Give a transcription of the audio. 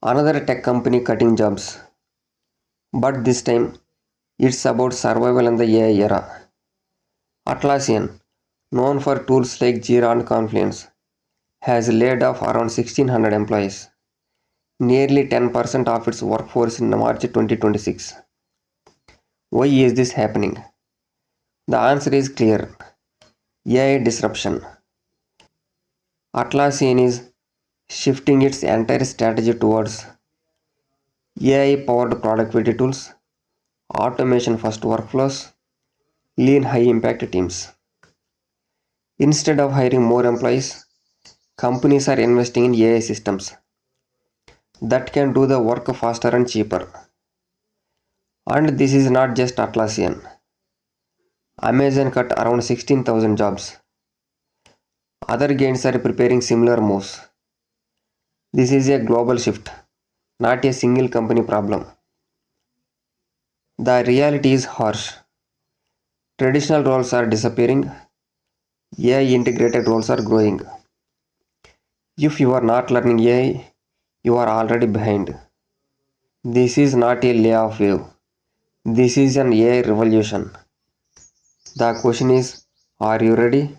Another tech company cutting jobs, but this time it's about survival in the AI era. Atlassian, known for tools like Jira and Confluence, has laid off around 1600 employees, nearly 10% of its workforce in March 2026. Why is this happening? The answer is clear: AI disruption. Atlassian is shifting its entire strategy towards AI powered productivity tools, automation first workflows, lean high impact teams. Instead of hiring more employees, companies are investing in AI systems that can do the work faster and cheaper. And this is not just Atlassian. Amazon cut around 16,000 jobs. Other giants are preparing similar moves. This is a global shift, not a single company problem. The reality is harsh. Traditional roles are disappearing, AI integrated roles are growing. If you are not learning AI, you are already behind. This is not a layoff wave. This is an AI revolution. The question is, are you ready?